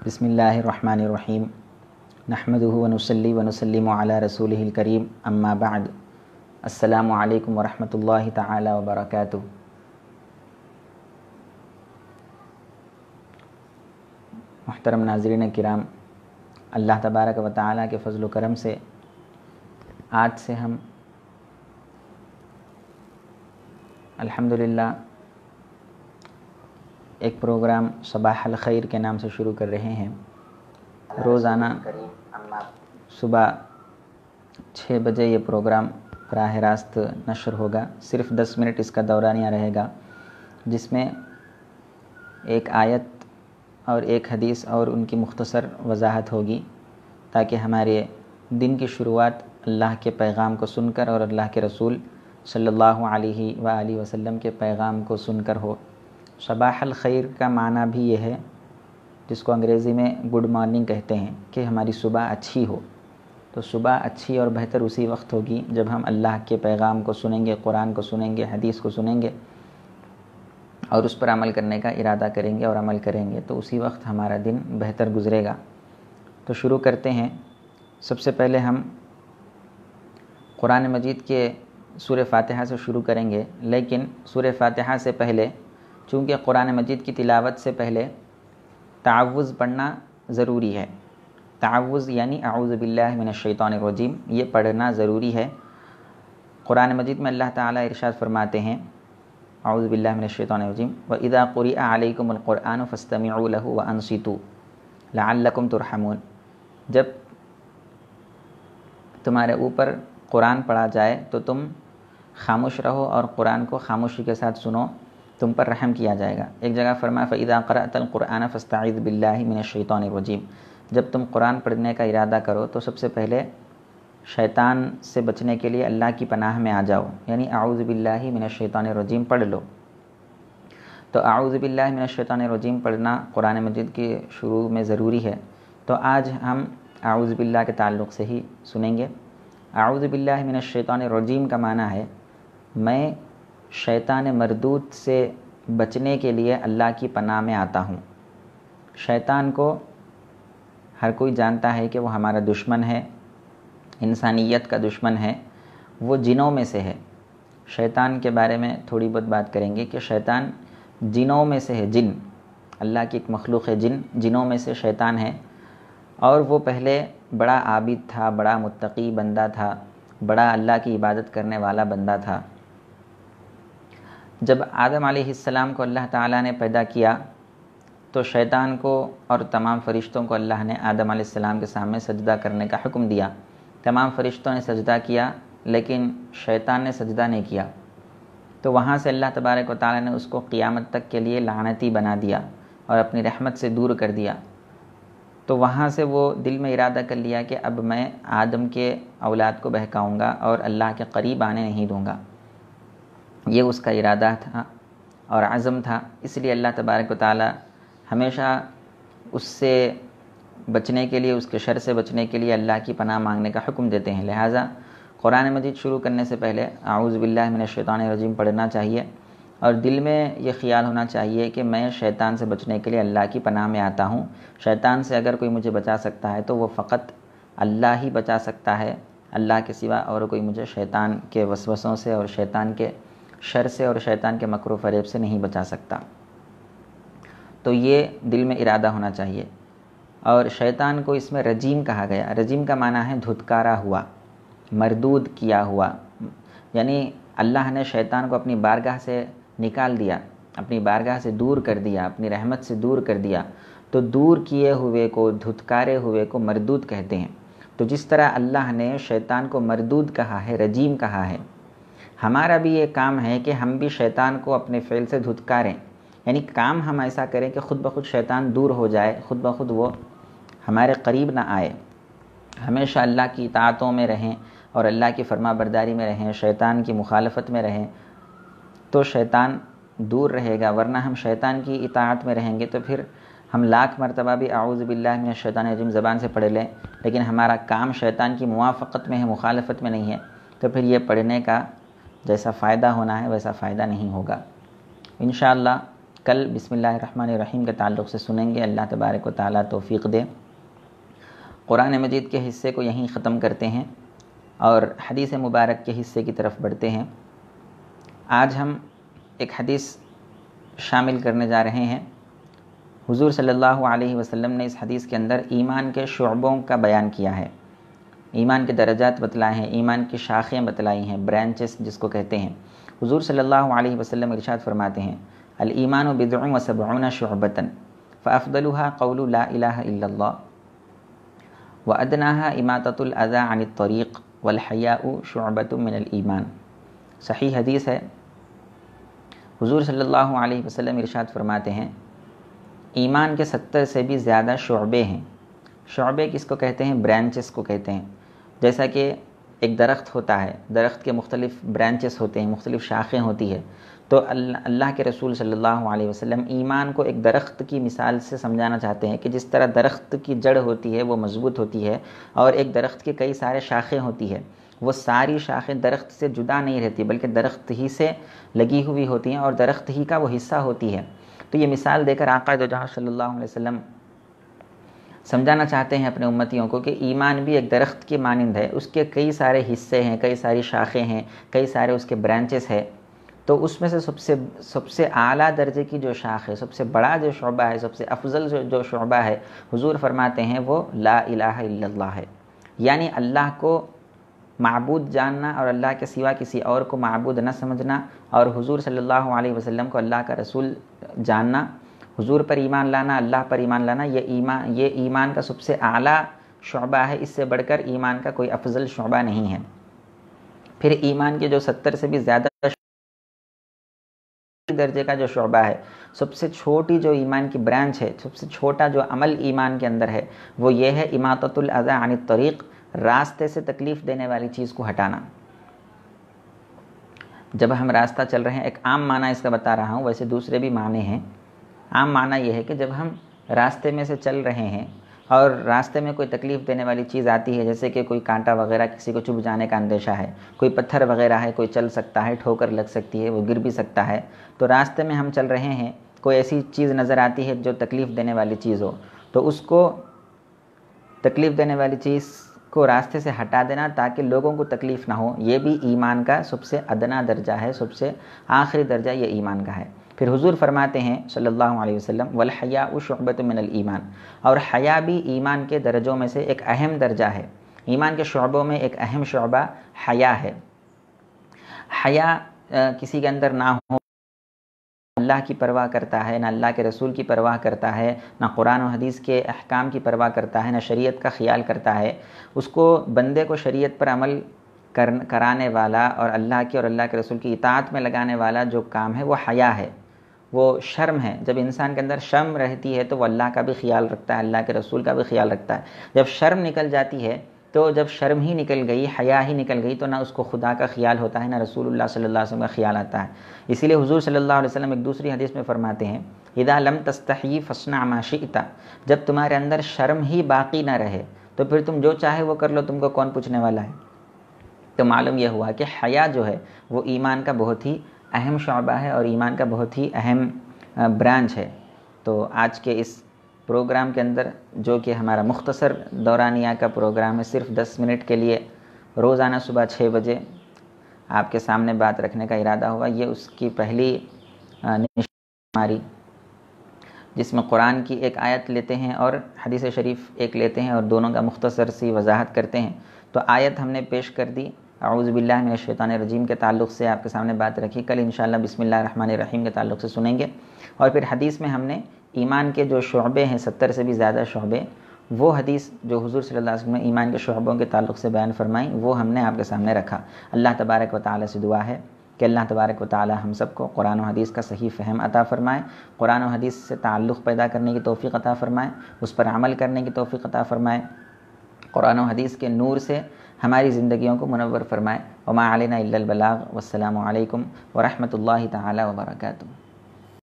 بسم اللہ الرحمن الرحیم نحمدہ ونصلی ونسلم علی رسولہ الکریم اما بعد السلام علیکم ورحمۃ اللہ تعالی وبرکاتہ۔ محترم ناظرین کرام، اللہ تبارک و تعالی کے فضل و کرم سے آج سے ہم الحمدللہ ایک پروگرام صباح الخیر کے نام سے شروع کر رہے ہیں۔ روزانہ صبح 6 بجے یہ پروگرام براہ راست نشر ہوگا۔ صرف 10 منٹ اس کا دورانیہ رہے گا، جس میں ایک آیت اور ایک حدیث اور ان کی مختصر وضاحت ہوگی، تاکہ ہمارے دن کی شروعات اللہ کے پیغام کو سن کر اور اللہ کے رسول صلی اللہ علیہ وآلہ وسلم کے پیغام کو سن کر ہو۔ صباح الخیر کا معنی بھی یہ ہے، جس کو انگریزی میں گڈ مارننگ کہتے ہیں، کہ ہماری صبح اچھی ہو۔ تو صبح اچھی اور بہتر اسی وقت ہوگی جب ہم اللہ کے پیغام کو سنیں گے، قرآن کو سنیں گے، حدیث کو سنیں گے اور اس پر عمل کرنے کا ارادہ کریں گے اور عمل کریں گے، تو اسی وقت ہمارا دن بہتر گزرے گا۔ تو شروع کرتے ہیں۔ سب سے پہلے ہم قرآن مجید کے سورہ فاتحہ سے شروع کریں گے، لیکن سورہ فاتحہ سے پہلے چونکہ قرآن مجید کی تلاوت سے پہلے تعوذ پڑھنا ضروری ہے۔ تعوذ یعنی اعوذ باللہ من الشیطان الرجیم، یہ پڑھنا ضروری ہے۔ قرآن مجید میں اللہ تعالیٰ ارشاد فرماتے ہیں، اعوذ باللہ من الشیطان الرجیم وَإِذَا قُرِئَ عَلَيْكُمُ الْقُرْآنُ فَاسْتَمِعُوا لَهُ وَأَنصِتُوا لَعَلَّكُمْ تُرْحَمُونَ۔ جب تمہارے اوپر قرآن پڑھا جائے تو تم خاموش رہو اور قرآن کو خاموشی کے ساتھ سنو، تم پر رحم کیا جائے گا۔ ایک جگہ فرمایا فَإِذَا قَرَأْتَ الْقُرْآنَ فَاسْتَعِذْ بِاللَّهِ مِنَ الشَّيْطَانِ الرَّجِيمِ۔ جب تم قرآن پڑھنے کا ارادہ کرو تو سب سے پہلے شیطان سے بچنے کے لیے اللہ کی پناہ میں آ جاؤ، یعنی اعوذ باللہ من الشیطان الرجیم پڑھ لو۔ تو اعوذ باللہ من الشیطان الرجیم پڑھنا قرآن مجید کے شروع میں ضروری ہے۔ تو آج ہم اعوذ باللہ کے تعلق سے ہی سنیں گے۔ اعوذ باللہ من الشیطان الرجیم کا معنی ہے میں شیطان مردود سے بچنے کے لیے اللہ کی پناہ میں آتا ہوں۔ شیطان کو ہر کوئی جانتا ہے کہ وہ ہمارا دشمن ہے، انسانیت کا دشمن ہے، وہ جنوں میں سے ہے۔ شیطان کے بارے میں تھوڑی بہت بات کریں گے کہ شیطان جنوں میں سے ہے، جن اللہ کی ایک مخلوق ہے، جنوں میں سے شیطان ہے، اور وہ پہلے بڑا عابد تھا، بڑا متقی بندہ تھا، بڑا اللہ کی عبادت کرنے والا بندہ تھا۔ جب آدم علیہ السلام کو اللہ تعالیٰ نے پیدا کیا تو شیطان کو اور تمام فرشتوں کو اللہ نے آدم علیہ السلام کے سامنے سجدہ کرنے کا حکم دیا۔ تمام فرشتوں نے سجدہ کیا، لیکن شیطان نے سجدہ نہیں کیا۔ تو وہاں سے اللہ تبارک و تعالیٰ نے اس کو قیامت تک کے لیے لعنتی بنا دیا اور اپنی رحمت سے دور کر دیا۔ تو وہاں سے وہ دل میں ارادہ کر لیا کہ اب میں آدم کے اولاد کو بہکاؤں گا اور اللہ کے قریب آنے نہیں دوں گا۔ یہ اس کا ارادہ تھا اور عزم تھا، اس لیے اللہ تبارک و تعالی ہمیشہ اس سے بچنے کے لیے، اس کے شر سے بچنے کے لیے اللہ کی پناہ مانگنے کا حکم دیتے ہیں۔ لہٰذا قرآن مجید شروع کرنے سے پہلے اعوذ باللہ من الشیطان الرجیم پڑھنا چاہیے، اور دل میں یہ خیال ہونا چاہیے کہ میں شیطان سے بچنے کے لیے اللہ کی پناہ میں آتا ہوں۔ شیطان سے اگر کوئی مجھے بچا سکتا ہے تو وہ فقط اللہ ہی بچا سکتا ہے، اللہ کے سوا اور کوئی مجھے شیطان کے وسوسوں سے اور شیطان کے شر سے اور شیطان کے مکر و فریب سے نہیں بچا سکتا۔ تو یہ دل میں ارادہ ہونا چاہیے۔ اور شیطان کو اس میں رجیم کہا گیا۔ رجیم کا معنی ہے دھتکارا ہوا، مردود کیا ہوا، یعنی اللہ نے شیطان کو اپنی بارگاہ سے نکال دیا، اپنی بارگاہ سے دور کر دیا، اپنی رحمت سے دور کر دیا۔ تو دور کیے ہوئے کو، دھتکارے ہوئے کو مردود کہتے ہیں۔ تو جس طرح اللہ نے شیطان کو مردود کہا ہے، رجیم کہا ہے، ہمارا بھی یہ کام ہے کہ ہم بھی شیطان کو اپنے فعل سے دھتکاریں، یعنی کام ہم ایسا کریں کہ خود بخود شیطان دور ہو جائے، خود بخود وہ ہمارے قریب نہ آئے۔ ہمیشہ اللہ کی اطاعتوں میں رہیں اور اللہ کی فرما برداری میں رہیں، شیطان کی مخالفت میں رہیں، تو شیطان دور رہے گا۔ ورنہ ہم شیطان کی اطاعت میں رہیں گے تو پھر ہم لاکھ مرتبہ بھی اعوذ باللہ من الشیطان الرجیم زبان سے پڑھ لیں، لیکن ہمارا کام شیطان کی موافقت میں ہے، مخالفت میں نہیں ہے، تو پھر یہ پڑھنے کا جیسا فائدہ ہونا ہے ویسا فائدہ نہیں ہوگا۔ انشاءاللہ کل بسم اللہ الرحمن الرحیم کے تعلق سے سنیں گے۔ اللہ تبارک و تعالیٰ توفیق دے۔ قرآن مجید کے حصے کو یہیں ختم کرتے ہیں اور حدیث مبارک کے حصے کی طرف بڑھتے ہیں۔ آج ہم ایک حدیث شامل کرنے جا رہے ہیں۔ حضور صلی اللہ علیہ وسلم نے اس حدیث کے اندر ایمان کے شعبوں کا بیان کیا ہے، ایمان کے درجات بتلائے ہیں، ایمان کی شاخیں بتلائی ہیں، برانچز جس کو کہتے ہیں۔ حضور صلی اللہ علیہ وسلم ارشاد فرماتے ہیں الایمان بضع وسبعون شعبۃ فافضلها قول لا الہ الا اللہ وادناها اماطۃ الاذى عن الطریق والحیاء شعبۃ من الایمان۔ صحیح حدیث ہے۔ حضور صلی اللہ علیہ وسلم ارشاد فرماتے ہیں ایمان کے 70 سے بھی زیادہ شعبے ہیں۔ شعبے کس کو کہتے ہیں؟ برانچز کو کہتے ہیں۔ جیسا کہ ایک درخت ہوتا ہے، درخت کے مختلف برانچز ہوتے ہیں، مختلف شاخیں ہوتی ہے، تو اللہ کے رسول صلی اللہ علیہ وسلم ایمان کو ایک درخت کی مثال سے سمجھانا چاہتے ہیں کہ جس طرح درخت کی جڑ ہوتی ہے وہ مضبوط ہوتی ہے اور ایک درخت کے کئی سارے شاخیں ہوتی ہے، وہ ساری شاخیں درخت سے جدا نہیں رہتی بلکہ درخت ہی سے لگی ہوئی ہوتی ہیں اور درخت ہی کا وہ حصہ ہوتی ہے۔ تو یہ مثال دے کر آقا دو جہاں صلی اللہ علیہ وسلم سمجھانا چاہتے ہیں اپنے امتیوں کو کہ ایمان بھی ایک درخت کی مانند ہے، اس کے کئی سارے حصے ہیں، کئی ساری شاخیں ہیں، کئی سارے اس کے برانچز ہیں۔ تو اس میں سے سب سے اعلیٰ درجے کی جو شاخ ہے، سب سے بڑا جو شعبہ ہے، سب سے افضل جو شعبہ ہے، حضور فرماتے ہیں وہ لا الہ الا اللہ ہے، یعنی اللہ کو معبود جاننا اور اللہ کے سوا کسی اور کو معبود نہ سمجھنا، اور حضور صلی اللہ علیہ وسلم کو اللہ کا رسول جاننا، حضور پر ایمان لانا، اللہ پر ایمان لانا، یہ ایمان کا سب سے اعلیٰ شعبہ ہے۔ اس سے بڑھ کر ایمان کا کوئی افضل شعبہ نہیں ہے۔ پھر ایمان کے جو 70 سے بھی زیادہ درجے کا جو شعبہ ہے، سب سے چھوٹی جو ایمان کی برانچ ہے، سب سے چھوٹا جو عمل ایمان کے اندر ہے، وہ یہ ہے اماطۃ الاذی عن الطریق، راستے سے تکلیف دینے والی چیز کو ہٹانا۔ جب ہم راستہ چل رہے ہیں، ایک عام معنی اس کا بتا رہا ہوں، ویسے دوسرے بھی معنی ہیں۔ عام معنی یہ ہے کہ جب ہم راستے میں سے چل رہے ہیں اور راستے میں کوئی تکلیف دینے والی چیز آتی ہے، جیسے کہ کوئی کانٹا وغیرہ، کسی کو چبھ جانے کا اندیشہ ہے، کوئی پتھر وغیرہ ہے، کوئی چل سکتا ہے، ٹھوکر لگ سکتی ہے، وہ گر بھی سکتا ہے، تو راستے میں ہم چل رہے ہیں، کوئی ایسی چیز نظر آتی ہے جو تکلیف دینے والی چیز ہو، تو اس کو تکلیف دینے والی چیز کو راستے سے ہٹا دینا تاکہ لوگوں کو تکلیف نہ ہو، یہ بھی ایمان کا سب سے ادنا درجہ ہے، سب سے آخری درجہ یہ ایمان کا ہے۔ پھر حضور فرماتے ہیں صلی اللہ علیہ وسلم والحیاء شعبۃ من الایمان، اور حیا بھی ایمان کے درجوں میں سے ایک اہم درجہ ہے۔ ایمان کے شعبوں میں ایک اہم شعبہ حیا ہے۔ حیا کسی کے اندر نہ ہو، اللہ کی پرواہ کرتا ہے، نہ اللہ کے رسول کی پرواہ کرتا ہے، نہ قرآن و حدیث کے احکام کی پرواہ کرتا ہے، نہ شریعت کا خیال کرتا ہے، اس کو بندے کو شریعت پر عمل کرانے والا اور اللہ کے رسول کی اطاعت میں لگانے والا جو کام ہے وہ حیا ہے، وہ شرم ہے۔ جب انسان کے اندر شرم رہتی ہے تو وہ اللہ کا بھی خیال رکھتا ہے، اللہ کے رسول کا بھی خیال رکھتا ہے۔ جب شرم نکل جاتی ہے تو جب شرم ہی نکل گئی، حیا ہی نکل گئی، تو نہ اس کو خدا کا خیال ہوتا ہے، نہ رسول اللہ صلی اللہ علیہ وسلم کا خیال آتا ہے۔ اسی لیے حضور صلی اللہ علیہ وسلم ایک دوسری حدیث میں فرماتے ہیں اذا لم تستحی فاصنع ما شئت، جب تمہارے اندر شرم ہی باقی نہ رہے تو پھر تم جو چاہے وہ کر لو، تم کو کون پوچھنے والا ہے۔ تو معلوم یہ ہوا کہ حیا جو ہے وہ ایمان کا بہت ہی اہم شعبہ ہے اور ایمان کا بہت ہی اہم برانچ ہے۔ تو آج کے اس پروگرام کے اندر، جو کہ ہمارا مختصر دورانیہ کا پروگرام ہے، صرف 10 منٹ کے لیے روزانہ صبح 6 بجے آپ کے سامنے بات رکھنے کا ارادہ ہوا، یہ اس کی پہلی ہماری، جس میں قرآن کی ایک آیت لیتے ہیں اور حدیث شریف ایک لیتے ہیں اور دونوں کا مختصر سی وضاحت کرتے ہیں۔ تو آیت ہم نے پیش کر دی، اعوذ باللہ من الشیطان الرجیم کے تعلق سے آپ کے سامنے بات رکھی، کل انشاءاللہ بسم اللہ الرحمن الرحیم کے تعلق سے سنیں گے، اور پھر حدیث میں ہم نے ایمان کے جو شعبے ہیں 70 سے بھی زیادہ شعبے، وہ حدیث جو حضور صلی اللہ علیہ وسلم نے ایمان کے شعبوں کے تعلق سے بیان فرمائی، وہ ہم نے آپ کے سامنے رکھا۔ اللہ تبارک و تعالی سے دعا ہے کہ اللہ تبارک و تعالی ہم سب کو قرآن و حدیث کا صحیح فہم عطا فرمائے، قرآن و حدیث سے تعلق پیدا کرنے کی توفیق عطا فرمائے، اس پر عمل کرنے کی توفیق عطا فرمائے، قرآن و حدیث کے نور سے ہماری زندگیوں کو منور فرمائے۔ وما علینا الا البلاغ، والسلام علیکم ورحمۃ اللہ تعالی وبرکاتہ۔